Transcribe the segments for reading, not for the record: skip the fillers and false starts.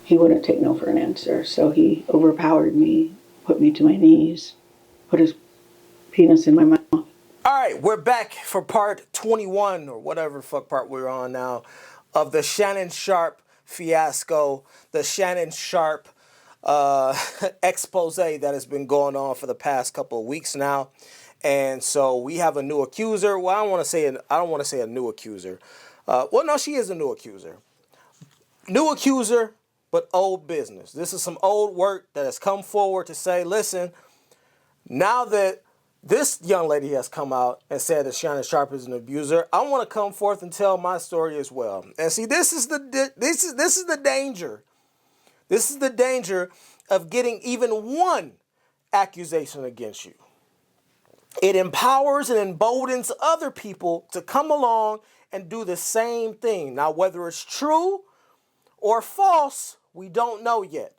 he wouldn't take no for an answer. So he overpowered me, put me to my knees, put his penis in my mouth. All right, we're back for part 21 or whatever fuck part we're on now of the Shannon Sharpe fiasco, the Shannon Sharpe expose that has been going on for the past couple of weeks now. And so we have a new accuser. Well, I don't want to say a new accuser. Well, no, she is a new accuser. New accuser, but old business. This is some old work that has come forward to say, listen, now that this young lady has come out and said that Shannon Sharpe is an abuser, I want to come forth and tell my story as well. And see, this is the danger. This is the danger of getting even one accusation against you. It empowers and emboldens other people to come along and do the same thing. Now, whether it's true or false, we don't know yet.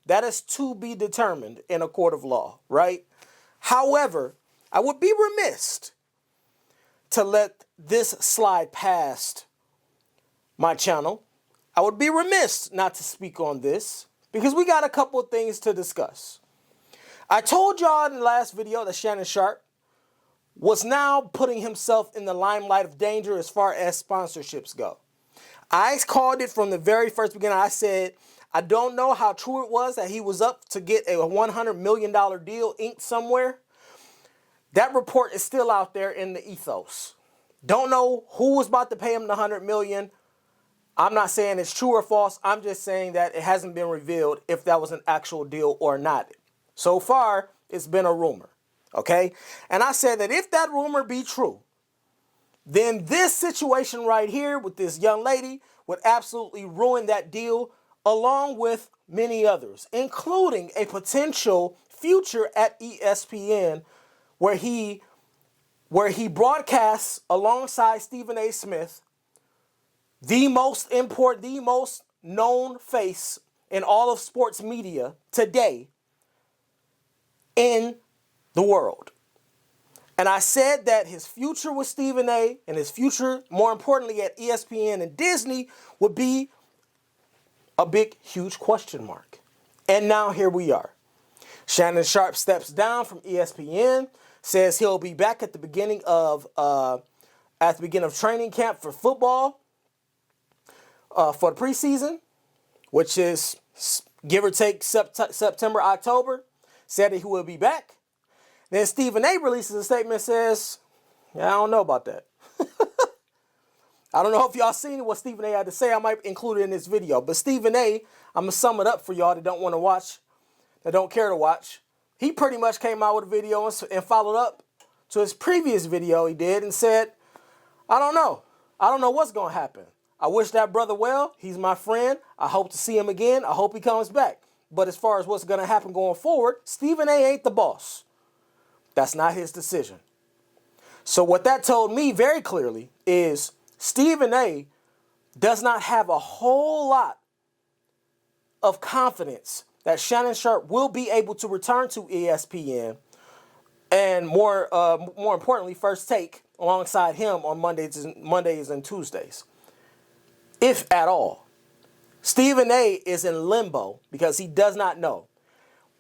That is to be determined in a court of law, right? However, I would be remiss to let this slide past my channel. I would be remiss not to speak on this because we got a couple of things to discuss. I told y'all in the last video that Shannon Sharpe was now putting himself in the limelight of danger as far as sponsorships go. I called it from the very first beginning. I said, I don't know how true it was that he was up to get a $100 million deal inked somewhere. That report is still out there in the ethos. Don't know who was about to pay him the $100 million. I'm not saying it's true or false. I'm just saying that it hasn't been revealed if that was an actual deal or not. So far, it's been a rumor. Okay? And I said that if that rumor be true, then this situation right here with this young lady would absolutely ruin that deal, along with many others, including a potential future at ESPN where he broadcasts alongside Stephen A. Smith, the most important, the most known face in all of sports media today in the world. And I said that his future with Stephen A. and his future, more importantly, at ESPN and Disney would be a big, huge question mark. And now here we are. Shannon Sharpe steps down from ESPN, says he'll be back at the beginning of training camp for football for the preseason, which is give or take September, October. Said that he will be back. Then Stephen A. releases a statement and says, yeah, I don't know about that. I don't know if y'all seen what Stephen A. had to say. I might include it in this video. But Stephen A., I'm going to sum it up for y'all that don't want to watch, that don't care to watch. He pretty much came out with a video and followed up to his previous video he did and said, I don't know. I don't know what's going to happen. I wish that brother well. He's my friend. I hope to see him again. I hope he comes back. But as far as what's going to happen going forward, Stephen A. ain't the boss. That's not his decision. So what that told me very clearly is Stephen A. does not have a whole lot of confidence that Shannon Sharpe will be able to return to ESPN and more importantly, First Take alongside him on Mondays and Tuesdays, if at all. Stephen A. is in limbo because he does not know.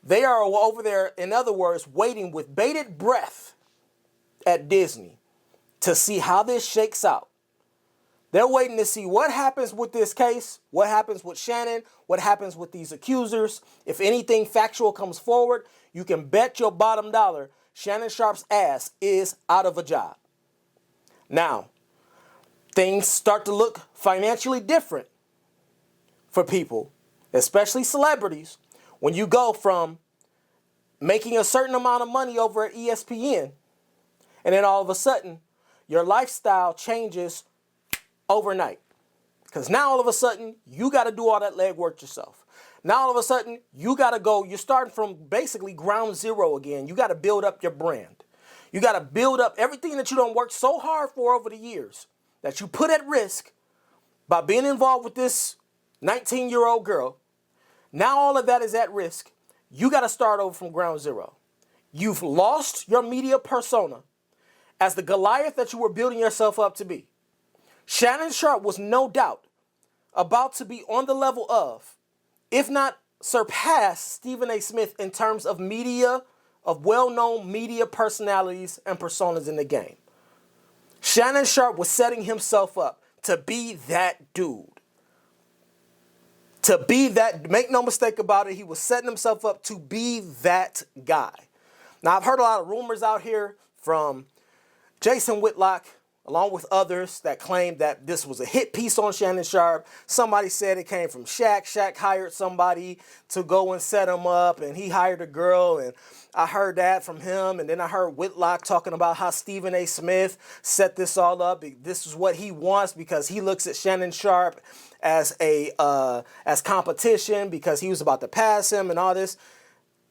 They are over there, in other words, waiting with bated breath at Disney to see how this shakes out. They're waiting to see what happens with this case, what happens with Shannon, what happens with these accusers. If anything factual comes forward, you can bet your bottom dollar Shannon Sharpe's ass is out of a job. Now, things start to look financially different for people, especially celebrities, when you go from making a certain amount of money over at ESPN, and then all of a sudden, your lifestyle changes overnight. Because now all of a sudden, you got to do all that legwork yourself. Now all of a sudden, you got to go, you're starting from basically ground zero again. You got to build up your brand. You got to build up everything that you done worked so hard for over the years that you put at risk by being involved with this 19-year-old girl. Now all of that is at risk. You got to start over from ground zero. You've lost your media persona as the Goliath that you were building yourself up to be. Shannon Sharpe was no doubt about to be on the level of if not surpass Stephen A. Smith in terms of media, of well-known media personalities and personas in the game. Shannon Sharpe was setting himself up to be that dude. To be that, make no mistake about it, he was setting himself up to be that guy. Now, I've heard a lot of rumors out here from Jason Whitlock, along with others that claim that this was a hit piece on Shannon Sharpe. Somebody said it came from Shaq. Shaq hired somebody to go and set him up, and he hired a girl, and I heard that from him. And then I heard Whitlock talking about how Stephen A. Smith set this all up. This is what he wants because he looks at Shannon Sharpe as competition because he was about to pass him and all this.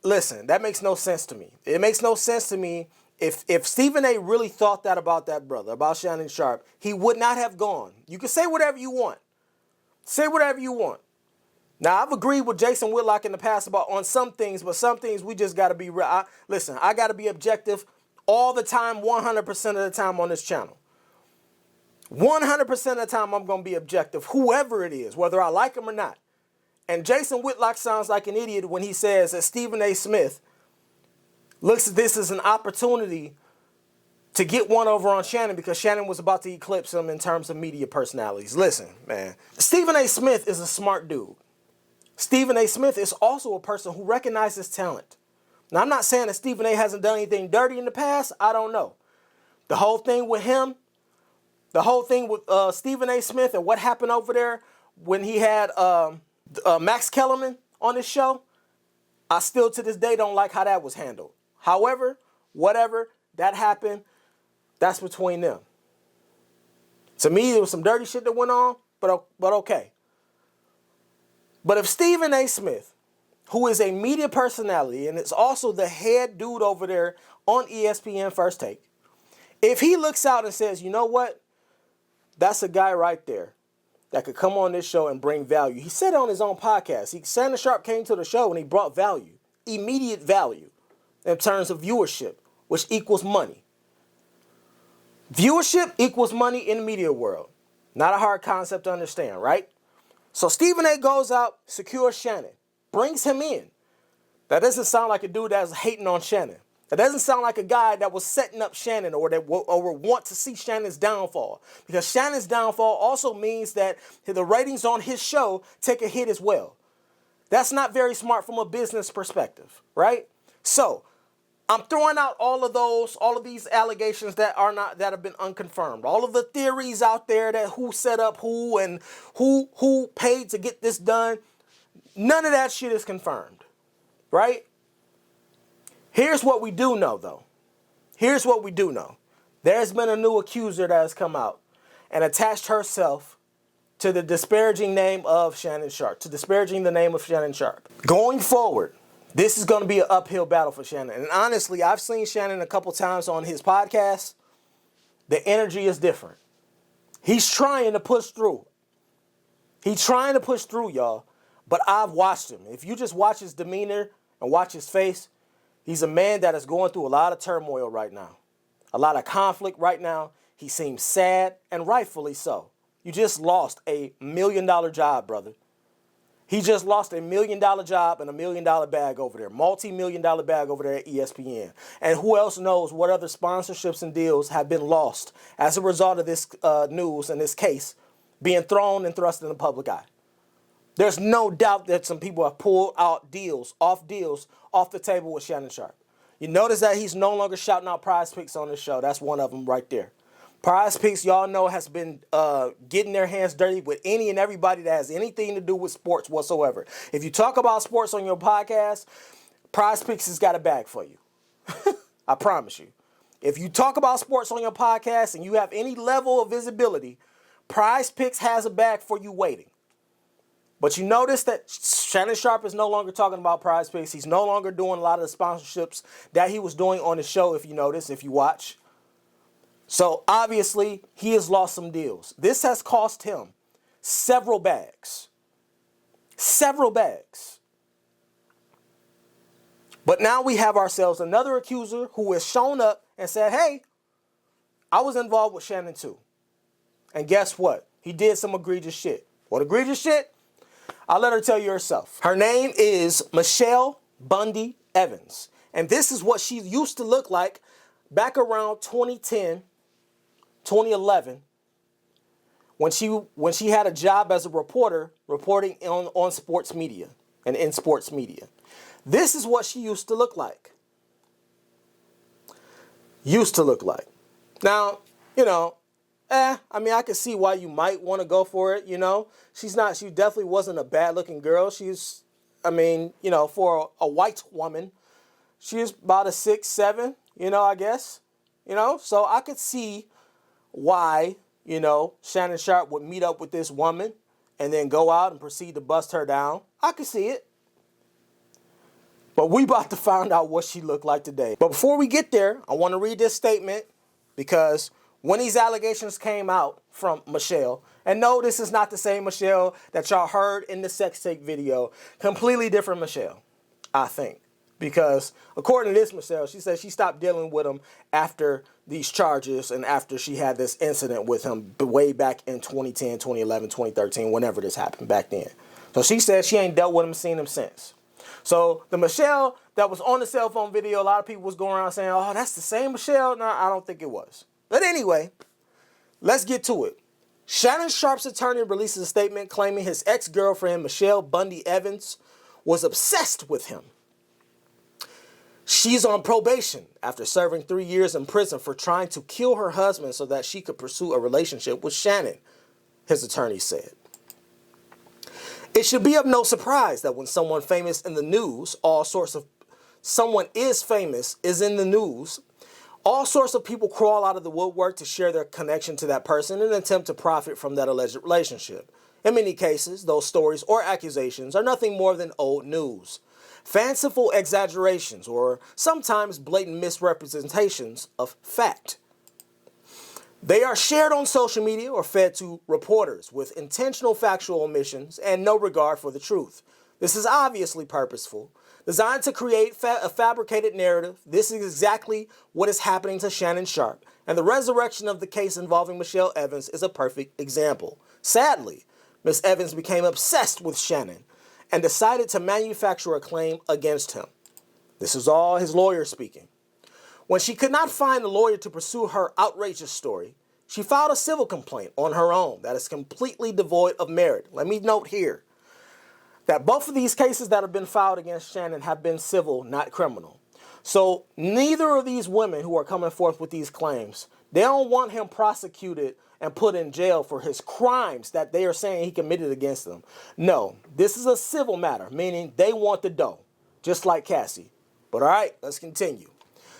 Listen, that makes no sense to me. It makes no sense to me. If Stephen A. really thought that about that brother, about Shannon Sharpe, he would not have gone. You can say whatever you want. Say whatever you want. Now, I've agreed with Jason Whitlock in the past about on some things, but some things we just got to be real. Listen, I got to be objective all the time, 100% of the time on this channel. 100% of the time I'm going to be objective, whoever it is, whether I like him or not. And Jason Whitlock sounds like an idiot when he says that Stephen A. Smith looks at this as an opportunity to get one over on Shannon because Shannon was about to eclipse him in terms of media personalities. Listen, man, Stephen A. Smith is a smart dude. Stephen A. Smith is also a person who recognizes talent. Now, I'm not saying that Stephen A. hasn't done anything dirty in the past. I don't know. The whole thing with him, the whole thing with Stephen A. Smith and what happened over there when he had Max Kellerman on his show, I still to this day don't like how that was handled. However, whatever, that happened, that's between them. To me, there was some dirty shit that went on, but okay. But if Stephen A. Smith, who is a media personality and is also the head dude over there on ESPN First Take, if he looks out and says, you know what, that's a guy right there that could come on this show and bring value. He said it on his own podcast. Shannon Sharpe came to the show and he brought value, immediate value in terms of viewership, which equals money. Viewership equals money in the media world. Not a hard concept to understand, right? So Stephen A. goes out, secures Shannon, brings him in. That doesn't sound like a dude that's hating on Shannon. That doesn't sound like a guy that was setting up Shannon or want to see Shannon's downfall. Because Shannon's downfall also means that the ratings on his show take a hit as well. That's not very smart from a business perspective, right? So I'm throwing out all of these allegations that have been unconfirmed. All of the theories out there that who set up who and who paid to get this done. None of that shit is confirmed, right? Here's what we do know, though. Here's what we do know. There's been a new accuser that has come out and attached herself to the disparaging name of Shannon Sharpe, to disparaging the name of Shannon Sharpe. Going forward, this is going to be an uphill battle for Shannon. And honestly, I've seen Shannon a couple times on his podcast. The energy is different. He's trying to push through. He's trying to push through, y'all. But I've watched him. If you just watch his demeanor and watch his face, he's a man that is going through a lot of turmoil right now. A lot of conflict right now. He seems sad, and rightfully so. You just lost $1 million job, brother. He just lost $1 million job and $1 million bag over there. Multi-million-dollar bag over there at ESPN. And who else knows what other sponsorships and deals have been lost as a result of this news and this case being thrown and thrust in the public eye. There's no doubt that some people have pulled out deals off the table with Shannon Sharpe. You notice that he's no longer shouting out Prize Picks on this show. That's one of them right there. Prize Picks, y'all know, has been getting their hands dirty with any and everybody that has anything to do with sports whatsoever. If you talk about sports on your podcast, Prize Picks has got a bag for you. I promise you. If you talk about sports on your podcast and you have any level of visibility, Prize Picks has a bag for you waiting. But you notice that Shannon Sharpe is no longer talking about Prize Picks. He's no longer doing a lot of the sponsorships that he was doing on the show, if you notice, if you watch. So obviously, he has lost some deals. This has cost him several bags. Several bags. But now we have ourselves another accuser who has shown up and said, hey, I was involved with Shannon too. And guess what? He did some egregious shit. What egregious shit? I'll let her tell you herself. Her name is Michelle Bundy Evans. And this is what she used to look like back around 2010, 2011, when she had a job as a reporter reporting on sports media and in sports media. This is what she used to look like. Now, I could see why you might want to go for it, She definitely wasn't a bad looking girl. For a white woman, she's about a 6'7", I guess. So I could see why, Shannon Sharpe would meet up with this woman and then go out and proceed to bust her down. I could see it. But we about to find out what she looked like today. But before we get there, I want to read this statement because when these allegations came out from Michelle, and no, this is not the same Michelle that y'all heard in the sex tape video. Completely different Michelle, I think. Because according to this Michelle, she said she stopped dealing with him after these charges and after she had this incident with him way back in 2010, 2011, 2013, whenever this happened back then. So she said she ain't dealt with him, seen him since. So the Michelle that was on the cell phone video, a lot of people was going around saying, oh, that's the same Michelle. No, I don't think it was. But anyway, let's get to it. Shannon Sharpe's attorney releases a statement claiming his ex-girlfriend, Michelle Bundy Evans, was obsessed with him. She's on probation after serving 3 years in prison for trying to kill her husband so that she could pursue a relationship with Shannon, his attorney said. It should be of no surprise that when someone famous in the news, someone is famous is in the news, all sorts of people crawl out of the woodwork to share their connection to that person in an attempt to profit from that alleged relationship. In many cases, those stories or accusations are nothing more than old news. Fanciful exaggerations or sometimes blatant misrepresentations of fact. They are shared on social media or fed to reporters with intentional factual omissions and no regard for the truth. This is obviously purposeful, designed to create a fabricated narrative. This is exactly what is happening to Shannon Sharpe, and the resurrection of the case involving Michelle Evans is a perfect example. Sadly, Miss Evans became obsessed with Shannon and decided to manufacture a claim against him. This is all his lawyer speaking. When she could not find a lawyer to pursue her outrageous story, she filed a civil complaint on her own that is completely devoid of merit. Let me note here that both of these cases that have been filed against Shannon have been civil, not criminal. So neither of these women who are coming forth with these claims, they don't want him prosecuted and put in jail for his crimes that they are saying he committed against them. No, this is a civil matter, meaning they want the dough, just like Cassie. But all right, let's continue.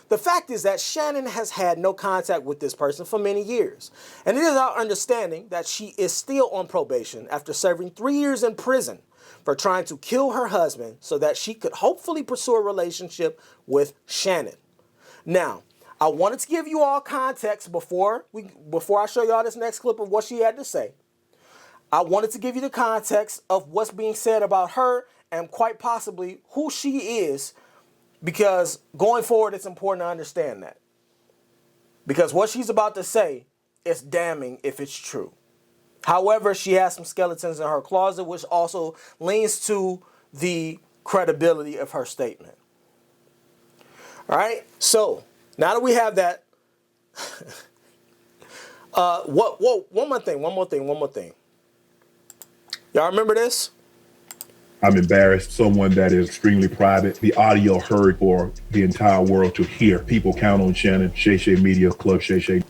The fact is that Shannon has had no contact with this person for many years. And it is our understanding that she is still on probation after serving 3 years in prison for trying to kill her husband so that she could hopefully pursue a relationship with Shannon. Now, I wanted to give you all context before I show y'all this next clip of what she had to say. I wanted to give you the context of what's being said about her and quite possibly who she is, because going forward, it's important to understand that. Because what she's about to say is damning if it's true. However, she has some skeletons in her closet, which also leans to the credibility of her statement. All right, so now that we have that, one more thing. Y'all remember this? I'm embarrassed. Someone that is extremely private. The audio heard for the entire world to hear. People count on Shannon, Shay Shay Media, Club Shay Shay.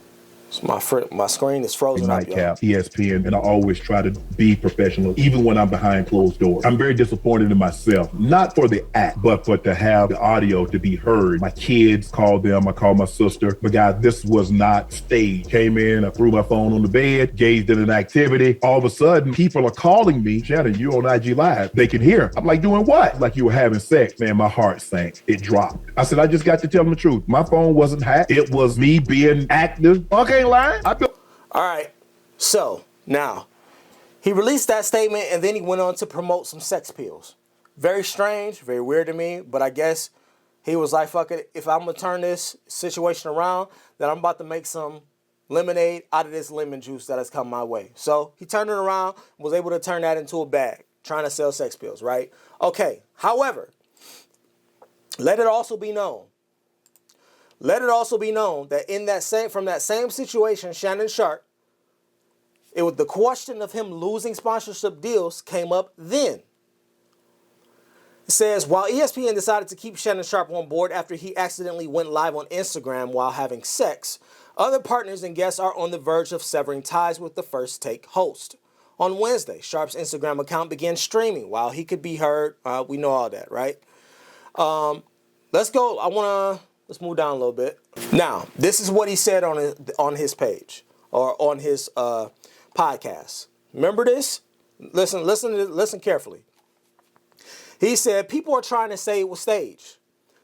So my screen is frozen up, Nightcap, ESPN, and I always try to be professional, even when I'm behind closed doors. I'm very disappointed in myself, not for the act, but for to have the audio to be heard. My kids called them, I called my sister, but guys, this was not staged. Came in, I threw my phone on the bed, gazed at an activity. All of a sudden, people are calling me, Shannon, you on IG Live. They can hear. I'm like, doing what? Like you were having sex. Man, my heart sank. It dropped. I said, I just got to tell them the truth. My phone wasn't hacked. It was me being active. Okay, lying. All right, so now he released that statement and then he went on to promote some sex pills. Very strange, very weird to me, but I guess he was like, fuck it, if I'm gonna turn this situation around, then I'm about to make some lemonade out of this lemon juice that has come my way. So he turned it around, was able to turn that into a bag. trying to sell sex pills, right? Okay, however, let it also be known that from that same situation, Shannon Sharpe, it was the question of him losing sponsorship deals came up then. It says, while ESPN decided to keep Shannon Sharpe on board after he accidentally went live on Instagram while having sex, other partners and guests are on the verge of severing ties with the First Take host. On Wednesday, Sharpe's Instagram account began streaming while he could be heard. We know all that, right? Let's go. Let's move down a little bit. Now, this is what he said on his page or on his podcast. Remember this? Listen carefully. He said, people are trying to say it was staged.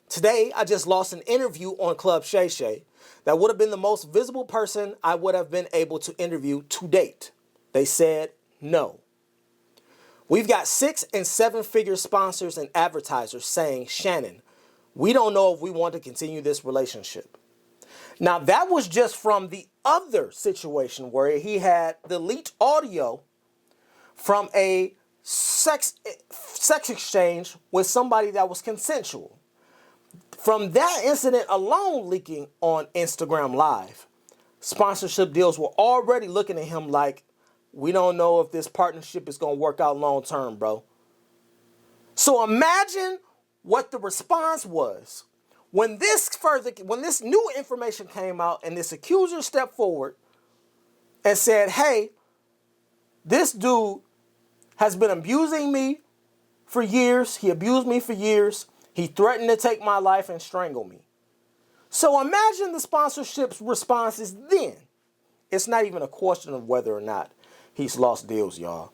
Today, I just lost an interview on Club Shay Shay that would have been the most visible person I would have been able to interview to date. They said no. We've got 6- and 7-figure sponsors and advertisers saying, Shannon, we don't know if we want to continue this relationship. Now, that was just from the other situation where he had the leaked audio from a sex exchange with somebody that was consensual. From that incident alone leaking on Instagram Live, sponsorship deals were already looking at him like, we don't know if this partnership is going to work out long term, bro. So imagine what the response was when this new information came out and this accuser stepped forward and said, hey, this dude has been abusing me for years. He abused me for years. He threatened to take my life and strangle me. So imagine the sponsorship's responses then. It's not even a question of whether or not he's lost deals, y'all.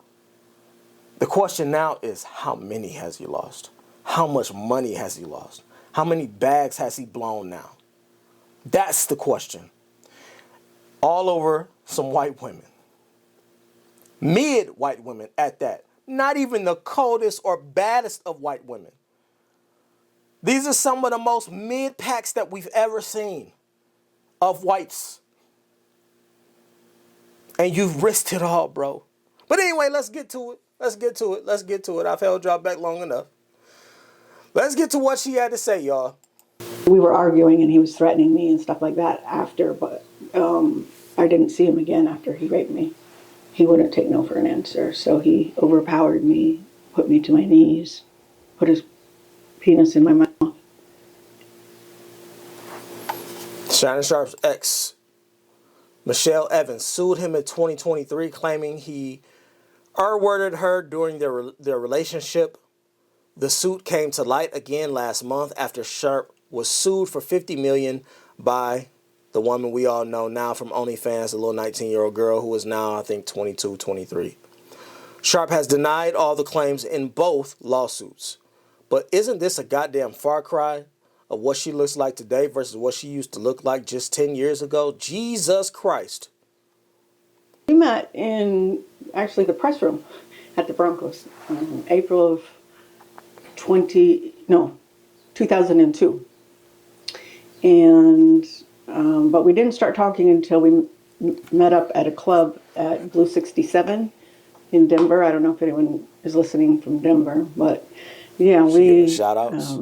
The question now is, how many has he lost? How much money has he lost? How many bags has he blown now? That's the question. All over some white women. Mid-white women at that. Not even the coldest or baddest of white women. These are some of the most mid-packs that we've ever seen of whites. And you've risked it all, bro. But anyway, let's get to it. I've held y'all back long enough. Let's get to what she had to say, y'all. We were arguing and he was threatening me and stuff like that after, but I didn't see him again after he raped me. He wouldn't take no for an answer, so he overpowered me, put me to my knees, put his penis in my mouth. Shannon Sharpe's ex, Michelle Evans, sued him in 2023, claiming he R-worded her during their relationship. The suit came to light again last month after Sharpe was sued for $50 million by the woman we all know now from OnlyFans, the little 19-year-old girl who is now, I think, 22, 23. Sharpe has denied all the claims in both lawsuits. But isn't this a goddamn far cry of what she looks like today versus what she used to look like just 10 years ago? Jesus Christ. We met in, actually, the press room at the Broncos in April of 2002. And, but we didn't start talking until we met up at a club at Blue 67 in Denver. I don't know if anyone is listening from Denver, but yeah, Shout outs.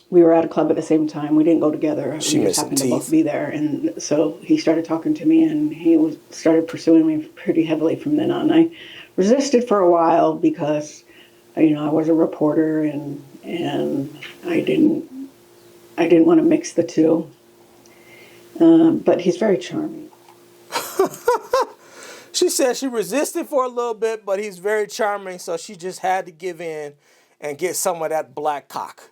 We were at a club at the same time. We didn't go together. We just happened to both teeth. be there. And so he started talking to me and he started pursuing me pretty heavily from then on. I resisted for a while because, you know, I was a reporter and I didn't want to mix the two. But he's very charming. She said she resisted for a little bit, but he's very charming, so she just had to give in and get some of that black cock.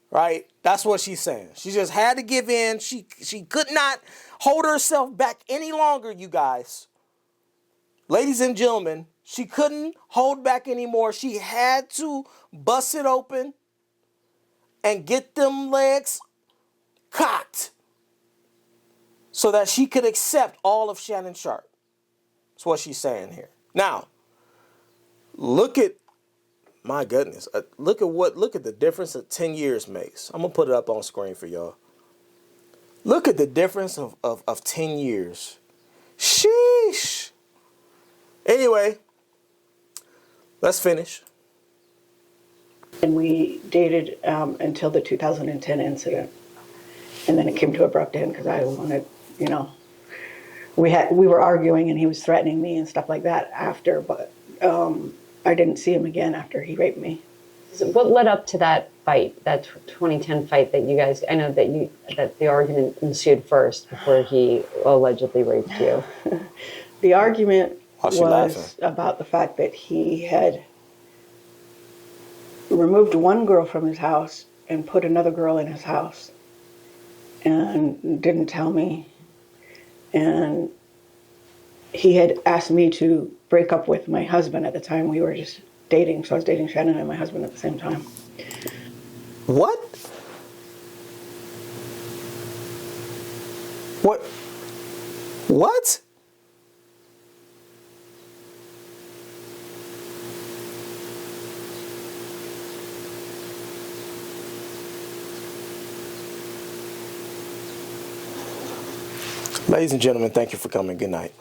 Right? That's what she's saying. She just had to give in. She could not hold herself back any longer, you guys. Ladies and gentlemen, she couldn't hold back anymore. She had to bust it open and get them legs cocked so that she could accept all of Shannon Sharpe. That's what she's saying here. Now, look at, my goodness, look at the difference that 10 years makes. I'm going to put it up on screen for y'all. Look at the difference of 10 years. Sheesh. Anyway, let's finish. And we dated until the 2010 incident. And then it came to an abrupt end because I wanted, you know, we were arguing and he was threatening me and stuff like that after, but I didn't see him again after he raped me. So what led up to that fight, that 2010 fight that you guys, I know that the argument ensued first before he allegedly raped you. The argument Why's she was laughing? about the fact that he had removed one girl from his house and put another girl in his house and didn't tell me. And he had asked me to break up with my husband at the time. We were just dating, so I was dating Shannon and my husband at the same time. What? What? What? Ladies and gentlemen, thank you for coming. Good night.